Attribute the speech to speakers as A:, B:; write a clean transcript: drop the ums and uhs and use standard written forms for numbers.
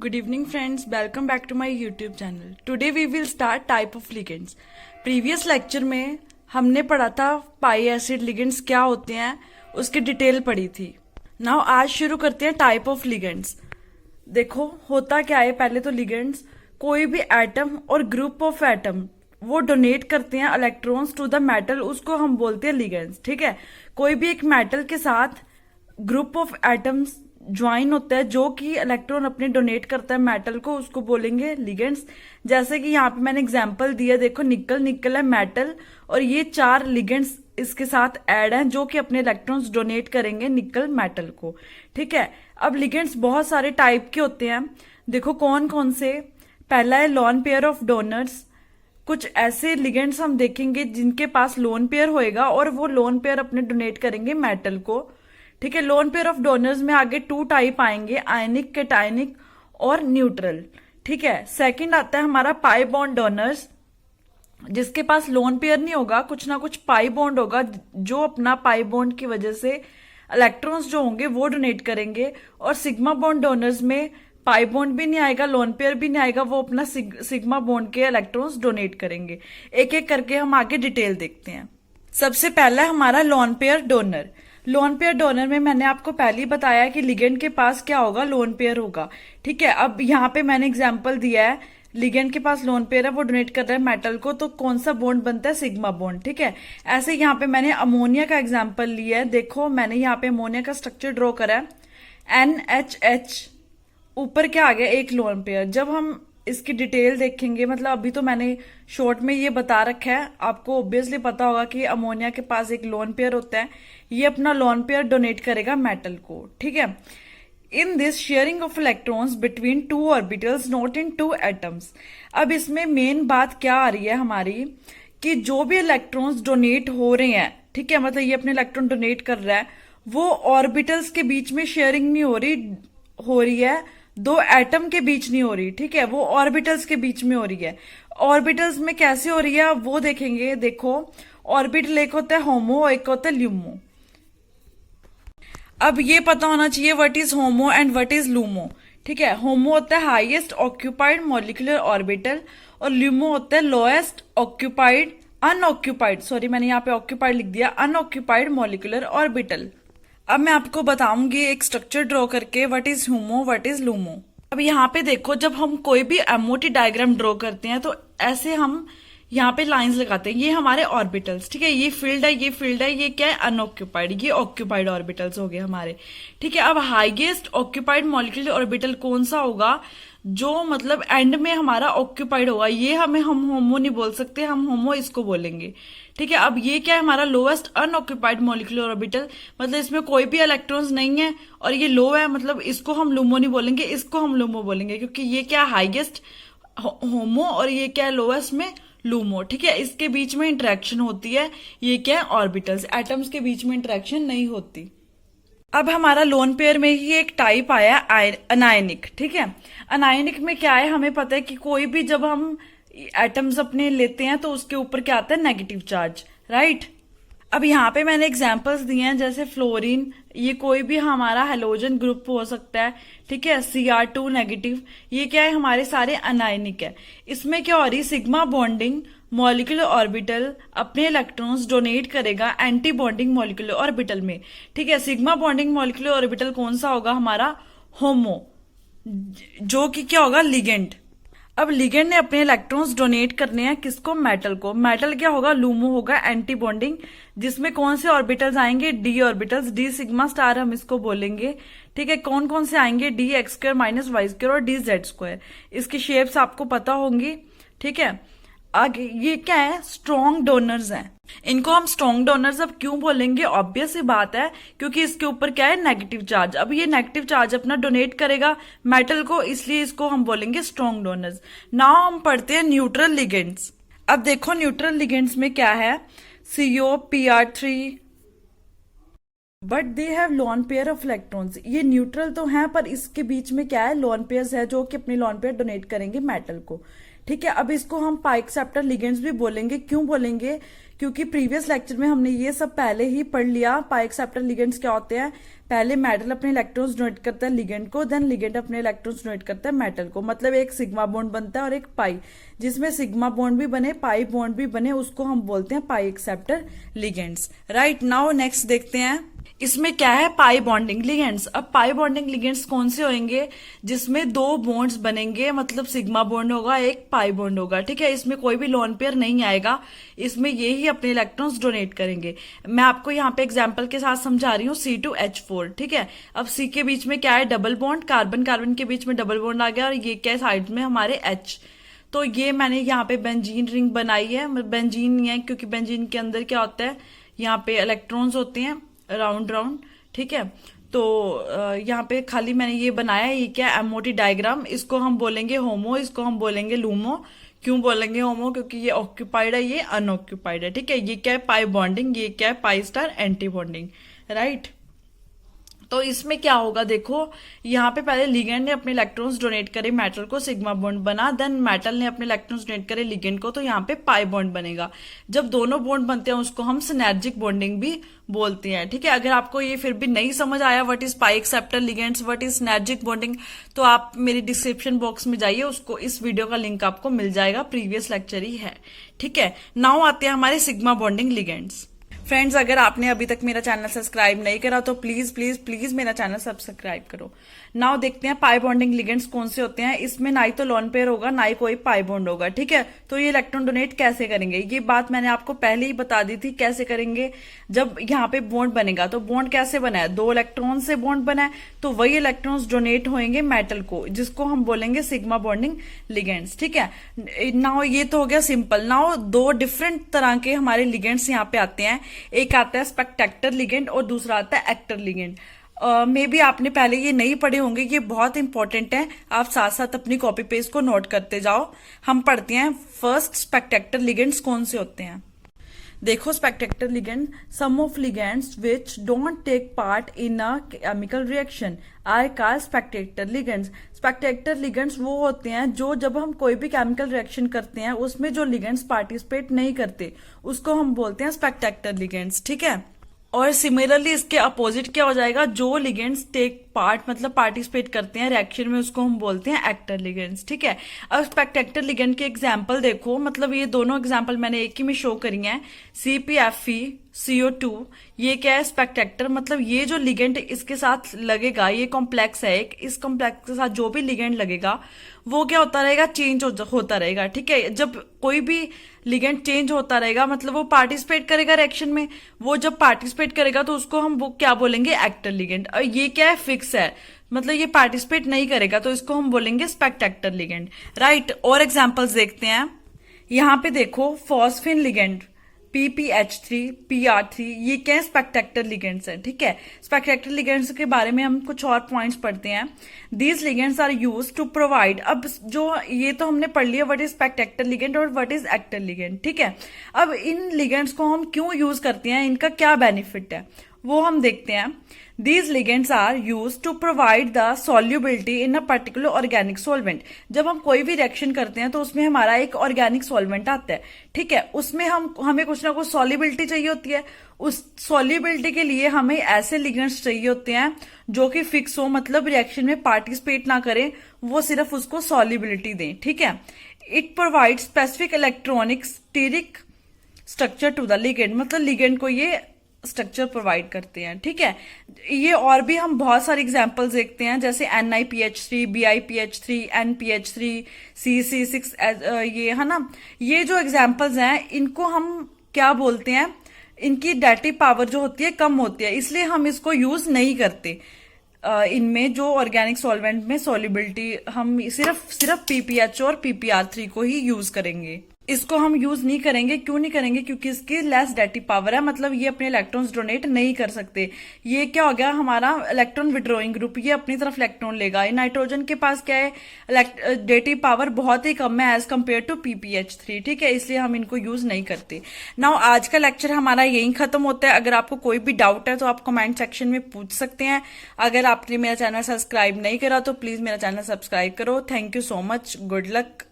A: Good evening friends, welcome back to my YouTube channel. Today we will start type of ligands. Previous lecture में हमने पढ़ा था पाई acid ligands क्या होते हैं, उसकी डिटेल पढ़ी थी. नाउ आज शुरू करते हैं टाइप ऑफ लिगेंड्स. देखो होता क्या है, पहले तो लिगेंड्स कोई भी एटम और ग्रुप ऑफ एटम वो डोनेट करते हैं इलेक्ट्रॉन्स टू द मेटल, उसको हम बोलते हैं लिगेंड्स. ठीक है, कोई भी एक मेटल के साथ ग्रुप ऑफ एटम्स ज्वाइन होता है जो कि इलेक्ट्रॉन अपने डोनेट करता है मेटल को, उसको बोलेंगे लिगेंड्स. जैसे कि यहाँ पे मैंने एग्जांपल दिया, देखो निकल निकल है मेटल और ये 4 लिगेंड्स इसके साथ ऐड हैं जो कि अपने इलेक्ट्रॉन्स डोनेट करेंगे निकल मेटल को. ठीक है, अब लिगेंड्स बहुत सारे टाइप के होते हैं. देखो कौन कौन से. पहला है लोन पेयर ऑफ डोनर्स. कुछ ऐसे लिगेंड्स हम देखेंगे जिनके पास लोन पेयर होएगा और वो लोन पेयर अपने डोनेट करेंगे मेटल को. ठीक है, लोन पेयर ऑफ डोनर्स में आगे 2 टाइप आएंगे, आयनिक, कैटायनिक और न्यूट्रल. ठीक है, सेकंड आता है हमारा पाई बॉन्ड डोनर्स, जिसके पास लोन पेयर नहीं होगा, कुछ ना कुछ पाई बॉन्ड होगा जो अपना पाई बॉन्ड की वजह से इलेक्ट्रॉन्स जो होंगे वो डोनेट करेंगे. और सिग्मा बॉन्ड डोनर्स में पाई बॉन्ड भी नहीं आएगा, लोन पेयर भी नहीं आएगा, वो अपना सिग्मा बॉन्ड के इलेक्ट्रॉन्स डोनेट करेंगे. एक एक करके हम आगे डिटेल देखते हैं. सबसे पहला है हमारा lone pair donor. Lone pair donor में मैंने आपको पहले ही बताया कि लिगेंड के पास क्या होगा, लोन पेयर होगा. ठीक है, अब यहाँ पे मैंने एग्जांपल दिया है, लिगेंड के पास लोन पेयर है, वो डोनेट कर रहा है मेटल को, तो कौन सा बॉन्ड बनता है, सिग्मा बॉन्ड. ठीक है, ऐसे यहाँ पे मैंने अमोनिया का एग्जाम्पल लिया है. देखो मैंने यहाँ पे अमोनिया का स्ट्रक्चर ड्रॉ करा है, NHH, ऊपर क्या आ गया, एक लोन पेयर. जब हम इसकी डिटेल देखेंगे, मतलब अभी तो मैंने शॉर्ट में ये बता रखा है, आपको ऑब्वियसली पता होगा कि अमोनिया के पास एक लोन पेयर होता है, ये अपना लोन पेयर डोनेट करेगा मेटल को. ठीक है, in this sharing of electrons between 2 orbitals not in 2 atoms. अब इसमें मेन बात क्या आ रही है हमारी, कि जो भी इलेक्ट्रॉन्स डोनेट हो रहे हैं, ठीक है, मतलब ये अपने इलेक्ट्रॉन डोनेट कर रहा है, वो ऑर्बिटल्स के बीच में शेयरिंग नहीं हो रही है, 2 एटम के बीच नहीं हो रही. ठीक है, वो ऑर्बिटल्स के बीच में हो रही है. ऑर्बिटल्स में कैसे हो रही है वो देखेंगे. देखो ऑर्बिटल एक होता है होमो, एक होता है ल्यूमो. अब ये पता होना चाहिए what is homo and what is LUMO. ठीक है, होमो होता है हाईएस्ट ऑक्यूपाइड मॉलिक्यूलर ऑर्बिटल और ल्यूमो होता है लोएस्ट ऑक्यूपाइड अनऑक्यूपाइड, सॉरी मैंने यहाँ पे ऑक्यूपाइड लिख दिया, अनऑक्यूपाइड मॉलिक्यूलर ऑर्बिटल. अब मैं आपको बताऊंगी एक स्ट्रक्चर ड्रॉ करके what is homo what is LUMO. अब यहाँ पे देखो, जब हम कोई भी एमओटी डायग्राम ड्रॉ करते हैं तो ऐसे हम यहाँ पे लाइंस लगाते हैं, ये हमारे ऑर्बिटल्स. ठीक है, ये फील्ड है, ये फील्ड है, ये क्या है, अनऑक्यूपाइड, ये ऑक्यूपाइड ऑर्बिटल्स हो गए हमारे. ठीक है, अब हाईएस्ट ऑक्यूपाइड मॉलिक्यूलर ऑर्बिटल कौन सा होगा, जो मतलब एंड में हमारा ऑक्यूपाइड होगा, ये हम होमो नहीं बोल सकते, हम होमो इसको बोलेंगे. ठीक है, अब ये क्या है, हमारा लोएस्ट अनऑक्यूपाइड मॉलिक्यूलर ऑर्बिटल, मतलब इसमें कोई भी इलेक्ट्रॉन्स नहीं है और ये लो है, मतलब इसको हम लूमो नहीं बोलेंगे, इसको हम लूमो बोलेंगे, क्योंकि ये क्या है हाईएस्ट होमो और ये क्या है लोएस्ट में लूमो. ठीक है, इसके बीच में इंटरेक्शन होती है, ये क्या है ऑर्बिटल्स, एटम्स के बीच में इंटरेक्शन नहीं होती. अब हमारा लोन पेयर में ही एक टाइप आया अनायनिक. ठीक है, अनायनिक में क्या है, हमें पता है कि कोई भी जब हम एटम्स अपने लेते हैं तो उसके ऊपर क्या आता है, नेगेटिव चार्ज, राइट. अब यहाँ पे मैंने एग्जांपल्स दिए हैं, जैसे फ्लोरीन, ये कोई भी हमारा हेलोजन ग्रुप हो सकता है. ठीक है, Cr2 नेगेटिव, ये क्या है, हमारे सारे अनायनिक है. इसमें क्या हो रही, सिग्मा बॉन्डिंग मॉलिक्यूलर ऑर्बिटल अपने इलेक्ट्रॉन्स डोनेट करेगा एंटी बॉन्डिंग मॉलिक्यूलर ऑर्बिटल में. ठीक है, सिग्मा बॉन्डिंग मॉलिक्यूलर ऑर्बिटल कौन सा होगा, हमारा होमो, जो कि क्या होगा, लिगेंड. अब लिगेंड ने अपने इलेक्ट्रॉन्स डोनेट करने हैं किसको, मेटल को. मेटल क्या होगा, लूमो होगा, एंटी बॉन्डिंग, जिसमें कौन से ऑर्बिटल्स आएंगे, D orbitals, D sigma star हम इसको बोलेंगे. ठीक है, कौन कौन से आएंगे, D X square minus Y square और डी जेड स्क्वायर. इसकी शेप्स आपको पता होंगी. ठीक है, आगे ये क्या है, स्ट्रॉन्ग डोनर्स हैं. इनको हम स्ट्रॉन्ग डोनर्स अब क्यों बोलेंगे, ऑब्वियस सी बात है, क्योंकि इसके ऊपर क्या है, नेगेटिव चार्ज. अब ये नेगेटिव चार्ज अपना डोनेट करेगा मेटल को, इसलिए इसको हम बोलेंगे स्ट्रॉन्ग डोनर्स. नाउ हम पढ़ते हैं न्यूट्रल लिगेंड्स. अब देखो न्यूट्रल लिगेंड्स में क्या है, CO, PR3, but they have lone pair of electrons. ये न्यूट्रल तो है पर इसके बीच में क्या है, लोन पेयर्स है जो कि अपनी लोन पेयर डोनेट करेंगे मेटल को. ठीक है, अब इसको हम पाई एक्सेप्टर लिगेंड्स भी बोलेंगे। क्यों बोलेंगे? क्योंकि प्रीवियस लेक्चर में हमने ये सब पहले ही पढ़ लिया। पाई एक्सेप्टर लिगेंड्स क्या होते हैं? पहले मेटल अपने इलेक्ट्रॉन्स डोनेट करता है लिगेंड को, देन लिगेंड अपने इलेक्ट्रॉन्स डोनेट करता है मेटल को। मतलब एक सिग्मा बॉन्ड बनता है और एक पाई, जिसमें सिग्मा बॉन्ड भी बने पाई बॉन्ड भी बने, उसको हम बोलते हैं पाई acceptor ligands. Right, now next देखते हैं इसमें क्या है, पाई बॉन्डिंग लिगेंड्स। अब पाई बॉन्डिंग लिगेंड्स कौन से होंगे? जिसमें दो बॉन्ड्स बनेंगे, मतलब सिग्मा बॉन्ड होगा, एक पाई बॉन्ड होगा। ठीक है, इसमें कोई भी लोन पेयर नहीं आएगा, इसमें ये ही अपने इलेक्ट्रॉन्स डोनेट करेंगे। मैं आपको यहाँ पे एग्जांपल के साथ समझा रही हूँ, C2H4। ठीक है, अब C के बीच में क्या है? डबल बॉन्ड, कार्बन कार्बन के बीच में डबल बॉन्ड आ गया, और ये क्या है साइड में हमारे H। तो ये मैंने यहाँ पे बेंजीन रिंग बनाई है। बेंजीन नहीं है क्योंकि बेंजीन के अंदर क्या होता है, यहाँ पे इलेक्ट्रॉन्स होते हैं राउंड राउंड। ठीक है, तो यहाँ पे खाली मैंने ये बनाया है। ये क्या है? MOT diagram. इसको हम बोलेंगे होमो, इसको हम बोलेंगे लूमो। क्यों बोलेंगे होमो? क्योंकि ये ऑक्यूपाइड है, ये अनऑक्यूपाइड है। ठीक है, ये क्या है? Pi bonding. ये क्या है? Pi star anti bonding. Right, तो इसमें क्या होगा देखो, यहाँ पे पहले लिगेंड ने अपने इलेक्ट्रॉन्स डोनेट करे मेटल को, सिग्मा बॉन्ड बना, देन मेटल ने अपने इलेक्ट्रॉन्स डोनेट करे लिगेंड को, तो यहाँ पे पाई बॉन्ड बनेगा। जब दोनों बॉन्ड बनते हैं उसको हम सिनर्जिक बॉन्डिंग भी बोलते हैं। ठीक है, अगर आपको ये फिर भी नहीं समझ आया what is pi acceptor ligands, what is synergic bonding, तो आप मेरी डिस्क्रिप्शन बॉक्स में जाइए, उसको इस वीडियो का लिंक आपको मिल जाएगा, प्रीवियस लेक्चर ही है। ठीक है, नाउ आते हैं हमारे सिग्मा बॉन्डिंग लिगेंड्स। फ्रेंड्स, अगर आपने अभी तक मेरा चैनल सब्सक्राइब नहीं करा तो प्लीज प्लीज प्लीज मेरा चैनल सब्सक्राइब करो। नाउ देखते हैं पाई बॉन्डिंग लिगेंड्स कौन से होते हैं। इसमें ना ही तो लोन पेयर होगा, ना ही कोई पाई बॉन्ड होगा। ठीक है, तो ये इलेक्ट्रॉन डोनेट कैसे करेंगे? ये बात मैंने आपको पहले ही बता दी थी कैसे करेंगे। जब यहाँ पे बॉन्ड बनेगा तो बॉन्ड कैसे बना है? दो इलेक्ट्रॉन से बॉन्ड बना है, तो वही इलेक्ट्रॉन्स डोनेट होंगे मेटल को, जिसको हम बोलेंगे सिग्मा बॉन्डिंग लिगेंड्स। ठीक है, नाउ ये तो हो गया सिंपल। नाउ दो डिफरेंट तरह के हमारे लिगेंड्स यहाँ पे आते हैं। एक आता है स्पेक्टेक्टर लिगेंड और दूसरा आता है एक्टर लिगेंड। मे बी आपने पहले ये नहीं पढ़े होंगे, ये बहुत इंपॉर्टेंट है, आप साथ साथ अपनी कॉपी पेज को नोट करते जाओ। हम पढ़ते हैं फर्स्ट स्पेक्टेक्टर लिगेंड्स कौन से होते हैं। देखो, spectator ligand, some of ligands which don't take part in a chemical reaction are called spectator ligands. Spectator ligands वो होते हैं जो जब हम कोई भी केमिकल रिएक्शन करते हैं उसमें जो लिगेंड्स पार्टिसिपेट नहीं करते उसको हम बोलते हैं स्पेक्टेक्टर लिगेंड्स। ठीक है, और सिमिलरली इसके अपोजिट क्या हो जाएगा? जो लिगेंड्स टेक पार्ट मतलब पार्टिसिपेट करते हैं रिएक्शन में उसको हम बोलते हैं एक्टर लिगेंड्स। ठीक है, अब स्पेक्टेक्टर लिगेंड के एग्जांपल देखो, मतलब ये दोनों एग्जांपल मैंने एक ही में शो करी हैं। CpFeCO2, ये क्या है? स्पेक्टेक्टर, मतलब ये जो लिगेंड इसके साथ लगेगा, ये कॉम्प्लेक्स है एक, इस कॉम्प्लेक्स के साथ जो भी लिगेंड लगेगा वो क्या होता रहेगा? चेंज होता रहेगा। ठीक है, जब कोई भी लिगेंड चेंज होता रहेगा मतलब वो पार्टिसिपेट करेगा रिएक्शन में। वो जब पार्टिसिपेट करेगा तो उसको हम वो क्या बोलेंगे? Actor ligand. और ये क्या है? फिक्स है, मतलब ये पार्टिसिपेट नहीं करेगा तो इसको हम बोलेंगे स्पेक्टेक्टर लिगेंड। राइट, और एग्जांपल्स देखते हैं। यहाँ पे देखो, फॉस्फिन लिगेंड PPH3 PR3, ये क्या है? स्पेक्टेक्टर लिगेंड्स है। ठीक है, स्पेक्टेक्टर लिगेंड्स के बारे में हम कुछ और पॉइंट्स पढ़ते हैं। These ligands are use to provide, अब जो ये तो हमने पढ़ लिया व्हाट इज स्पेक्टेक्टर लिगेंड और व्हाट इज एक्टर लिगेंड। ठीक है, अब इन लिगेंड्स को हम क्यों यूज करते हैं, इनका क्या बेनिफिट है वो हम देखते हैं। These ligands are used to provide the solubility in a particular organic solvent। जब हम कोई भी रिएक्शन करते हैं तो उसमें हमारा एक ऑर्गेनिक सॉल्वेंट आता है। ठीक है, उसमें हमें कुछ ना कुछ सॉल्युबिलिटी चाहिए होती है। उस सॉल्युबिलिटी के लिए हमें ऐसे लिगेंड्स चाहिए होते हैं जो कि फिक्स हो, मतलब रिएक्शन में पार्टिसिपेट ना करें, वो सिर्फ उसको सॉल्युबिलिटी दें। ठीक है, it provide specific electronic steric structure to the ligand, मतलब लिगेंड को ये स्ट्रक्चर प्रोवाइड करते हैं। ठीक है, ये और भी हम बहुत सारे एग्जांपल्स देखते हैं, जैसे NiPH3, BiPH3, NPH3, CC6, ये है ना, ये जो एग्जांपल्स हैं इनको हम क्या बोलते हैं? इनकी डेटिव पावर जो होती है कम होती है, इसलिए हम इसको यूज नहीं करते। इनमें जो ऑर्गेनिक सॉल्वेंट में सॉल्युबिलिटी, हम सिर्फ PPH और PPR3 को ही यूज करेंगे। इसको हम यूज नहीं करेंगे। क्यों नहीं करेंगे? क्योंकि इसकी लेस डेटिव पावर है, मतलब ये अपने इलेक्ट्रॉन्स डोनेट नहीं कर सकते। ये क्या हो गया? हमारा इलेक्ट्रॉन विड्रॉइंग ग्रुप, ये अपनी तरफ इलेक्ट्रॉन लेगा। नाइट्रोजन के पास क्या है? डेटिव पावर बहुत ही कम है एज कम्पेयर टू PPH3। ठीक है, इसलिए हम इनको यूज नहीं करते। नाउ आज का लेक्चर हमारा यही खत्म होता है। अगर आपको कोई भी डाउट है तो आप कमेंट सेक्शन में पूछ सकते हैं। अगर आपने मेरा चैनल सब्सक्राइब नहीं करा तो प्लीज मेरा चैनल सब्सक्राइब करो। Thank you so much, good luck.